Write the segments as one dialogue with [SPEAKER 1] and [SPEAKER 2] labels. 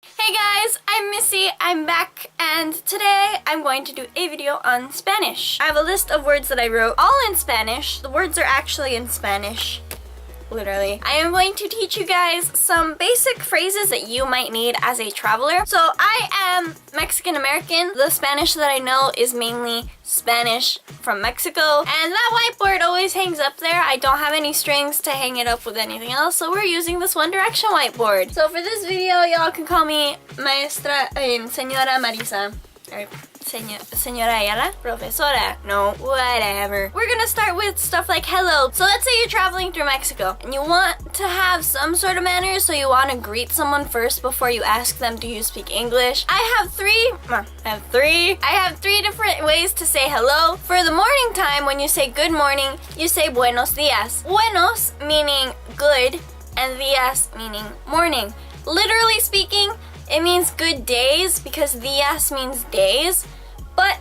[SPEAKER 1] Hey guys, I'm Missy, I'm back, and today I'm going to do a video on Spanish. I have a list of words that I wrote, all in Spanish. The words are actually in Spanish. Literally. I am going to teach you guys some basic phrases that you might need as a traveler. So I am Mexican American. The Spanish that I know is mainly Spanish from Mexico. And that whiteboard always hangs up there. I don't have any strings to hang it up with anything else, so we're using this One Direction whiteboard. So for this video, y'all can call me Maestra, Señora Marisa. Or Señora Ayala? Profesora? No, whatever. We're gonna start with stuff like hello. So let's say you're traveling through Mexico and you want to have some sort of manners, so you want to greet someone first before you ask them, do you speak English? I have three different ways to say hello. For the morning time, when you say good morning, you say buenos dias. Buenos meaning good and dias meaning morning. Literally speaking, it means good days because dias means days, but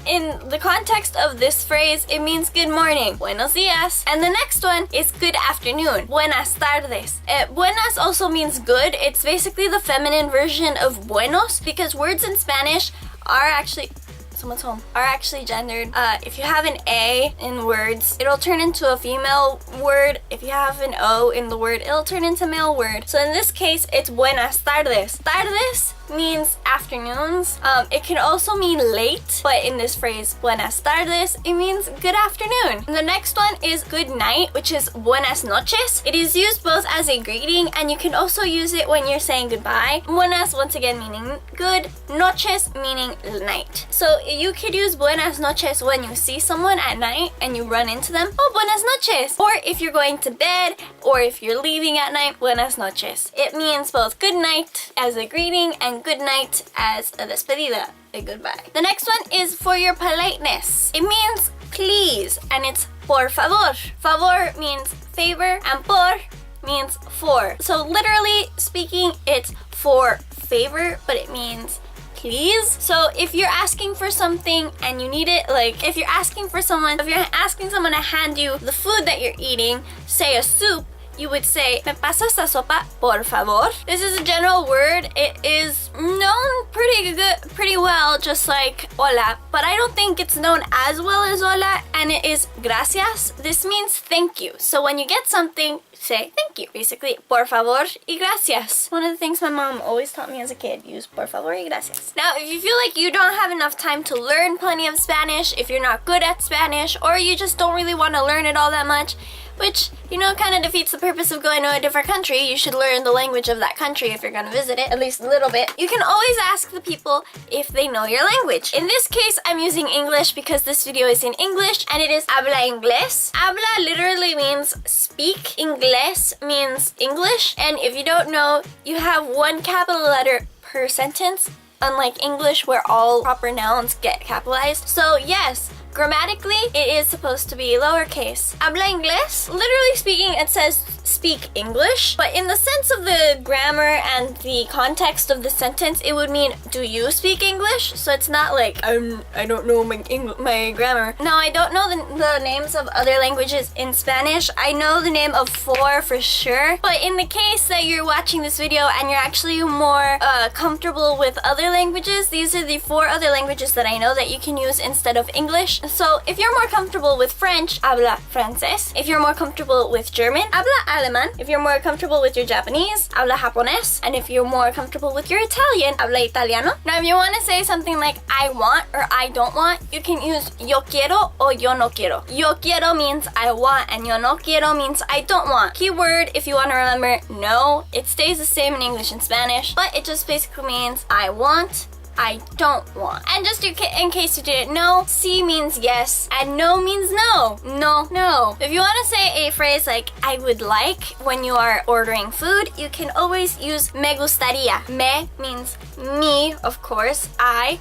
[SPEAKER 1] in the context of this phrase, it means good morning. Buenos dias. And the next one is good afternoon. Buenas tardes. Buenas also means good. It's basically the feminine version of buenos because words in Spanish are actually... Someone's home. Are actually gendered. If you have an A in words, it'll turn into a female word. If you have an O in the word, it'll turn into male word. So in this case, it's buenas tardes. Tardes means afternoons. It can also mean late, but in this phrase, buenas tardes, it means good afternoon. And the next one is good night, which is buenas noches. It is used both as a greeting and you can also use it when you're saying goodbye. Buenas, once again, meaning good. Noches, meaning night. So you could use buenas noches when you see someone at night and you run into them. Oh, buenas noches. Or if you're going to bed or if you're leaving at night, buenas noches. It means both good night as a greeting and good night as a despedida, a goodbye. The next one is for your politeness. It means please, and it's por favor. Favor means favor, and por means for. So literally speaking, it's for favor, but it means please. So if you're asking for something and you need it, like if you're asking someone to hand you the food that you're eating, say a soup, you would say, ¿Me pasas la sopa, por favor? This is a general word. It is known pretty well, just like hola, but I don't think it's known as well as hola, and it is gracias. This means thank you. So when you get something, say thank you. Basically, por favor y gracias. One of the things my mom always taught me as a kid, use por favor y gracias. Now, if you feel like you don't have enough time to learn plenty of Spanish, if you're not good at Spanish, or you just don't really want to learn it all that much, which, you know, kind of defeats the purpose of going to a different country. You should learn the language of that country if you're going to visit it, at least a little bit. You can always ask the people if they know your language. In this case, I'm using English because this video is in English, and it is habla inglés. Habla literally means speak. Inglés means English. And if you don't know, you have one capital letter per sentence, unlike English where all proper nouns get capitalized. So yes, grammatically, it is supposed to be lowercase. Habla inglés? Literally speaking, it says speak English, but in the sense of the grammar and the context of the sentence, it would mean, do you speak English? So it's not like, I don't know my grammar. Now, I don't know the names of other languages in Spanish. I know the name of 4 for sure, but in the case that you're watching this video and you're actually more comfortable with other languages, these are the 4 other languages that I know that you can use instead of English. So if you're more comfortable with French, habla francés. If you're more comfortable with German, habla alemán. If you're more comfortable with your Japanese, habla japonés. And if you're more comfortable with your Italian, habla italiano. Now, if you want to say something like I want or I don't want, you can use yo quiero or yo no quiero. Yo quiero means I want, and yo no quiero means I don't want. Keyword, if you want to remember, no. It stays the same in English and Spanish, but it just basically means I want, I don't want. And just in case you didn't know, sí means yes and no means no. No. If you want to say a phrase like I would like when you are ordering food, you can always use me gustaría. Me means me, of course, I.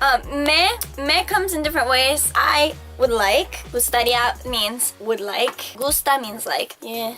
[SPEAKER 1] Me comes in different ways. I would like. Gustaría means would like. Gusta means like. Yeah.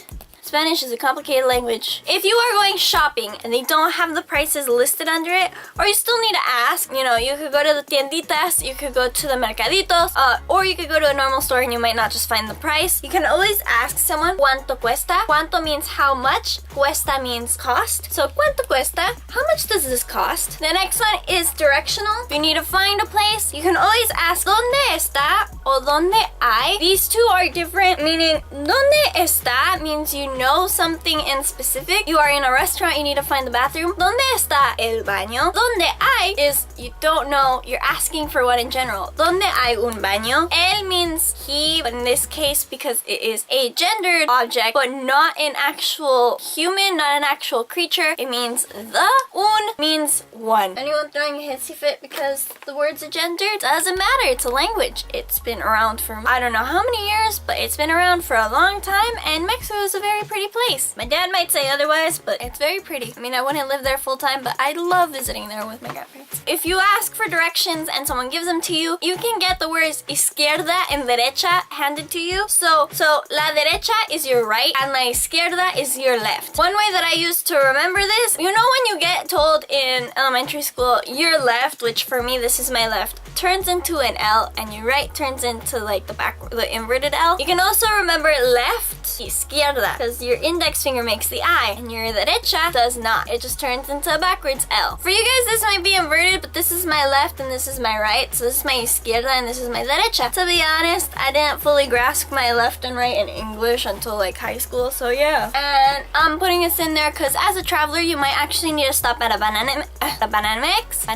[SPEAKER 1] Spanish is a complicated language. If you are going shopping and they don't have the prices listed under it, or you still need to ask, you know, you could go to the tienditas, you could go to the mercaditos, or you could go to a normal store and you might not just find the price. You can always ask someone, ¿cuánto cuesta? ¿Cuánto means how much, cuesta means cost. So, ¿cuánto cuesta? How much does this cost? The next one is directional. If you need to find a place, you can always ask, ¿dónde está? O ¿dónde hay? These two are different, meaning, ¿dónde está? Means you know something in specific. You are in a restaurant, you need to find the bathroom. ¿Dónde está el baño? ¿Dónde hay? Is you don't know, you're asking for one in general. ¿Dónde hay un baño? Él means he, but in this case, because it is a gendered object, but not an actual human, not an actual creature, it means the. Un means one. Anyone throwing a hissy fit because the words are gendered? Doesn't matter, it's a language. It's been around for I don't know how many years, but it's been around for a long time, and Mexico is a very pretty place. My dad might say otherwise, but it's very pretty. I mean, I wouldn't live there full time, but I love visiting there with my grandparents. If you ask for directions and someone gives them to you, you can get the words izquierda and derecha handed to you. So la derecha is your right, and la izquierda is your left. One way that I used to remember this, you know when you get told in elementary school, your left, which for me this is my left, turns into an L, and your right turns into like the inverted L. You can also remember left, izquierda, because your index finger makes the I, and your derecha does not. It just turns into a backwards L. For you guys, this might be inverted, but this is my left and this is my right. So this is my izquierda and this is my derecha. To be honest, I didn't fully grasp my left and right in English until like high school, so yeah. And I'm putting this in there because as a traveler, you might actually need to stop at a banana mix.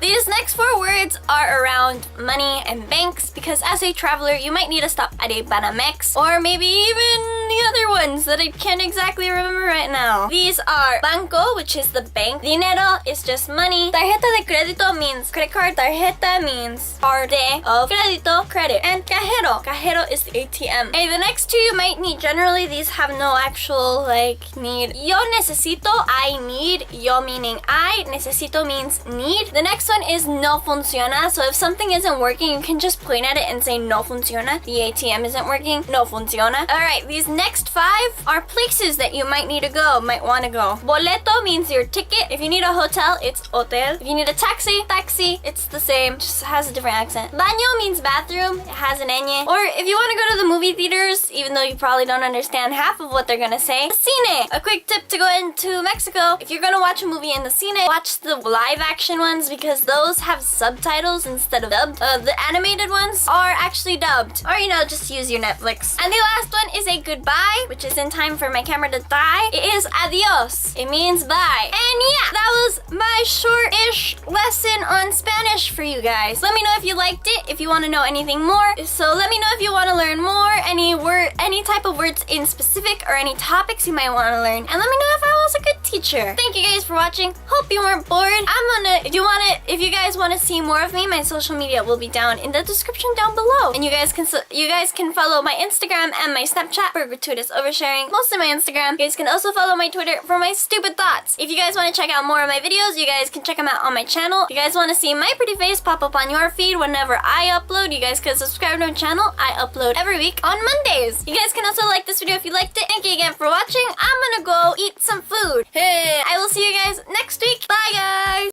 [SPEAKER 1] These next 4 words are around money and banks, because as a traveler, you might need to stop at a Banamex, or maybe even the other ones that I can't exactly remember right now. These are banco, which is the bank. Dinero is just money. Tarjeta de crédito means credit card. Tarjeta means card of crédito, credit. And cajero. Cajero is the ATM. Okay, the next 2 you might need. Generally, these have no actual, like, need. Yo necesito, I need. Yo meaning I. Necesito means need. The next one is no funciona. So if something isn't working, you can just point at it and say no funciona. The ATM isn't working. No funciona. Alright, these next 5 are places that you might need to go, might want to go. Boleto means your ticket. If you need a hotel, it's hotel. If you need a taxi, it's the same, just has a different accent. Baño means bathroom. It has an ñ. Or if you want to go to the movie theaters, even though you probably don't understand half of what they're gonna say, cine. A quick tip to go into Mexico: if you're gonna watch a movie in the cine, watch the live action ones, because those have subtitles instead of dubbed. The animated ones are actually dubbed. Or, you know, just use your Netflix. And the last one is a goodbye, which is in time for my camera to die. It is adios. It means bye. And yeah, that was my short-ish lesson on Spanish for you guys. Let me know if you liked it, if you want to know anything more. So let me know if you want to learn more, any type of words in specific, or any topics you might want to learn. And let me know if I was a good teacher. Thank you guys for watching. Hope you weren't bored. If you guys want to see more of me, my social media will be down in the description down below. And you guys can follow my Instagram and my Snapchat for gratuitous oversharing. Mostly my Instagram. You guys can also follow my Twitter for my stupid thoughts. If you guys want to check out more of my videos, you guys can check them out on my channel. If you guys want to see my pretty face pop up on your feed whenever I upload, you guys can subscribe to my channel. I upload every week on Mondays. You guys can also like this video if you liked it. Thank you again for watching. I'm gonna go eat some food. Hey, I will see you guys next week. Bye guys!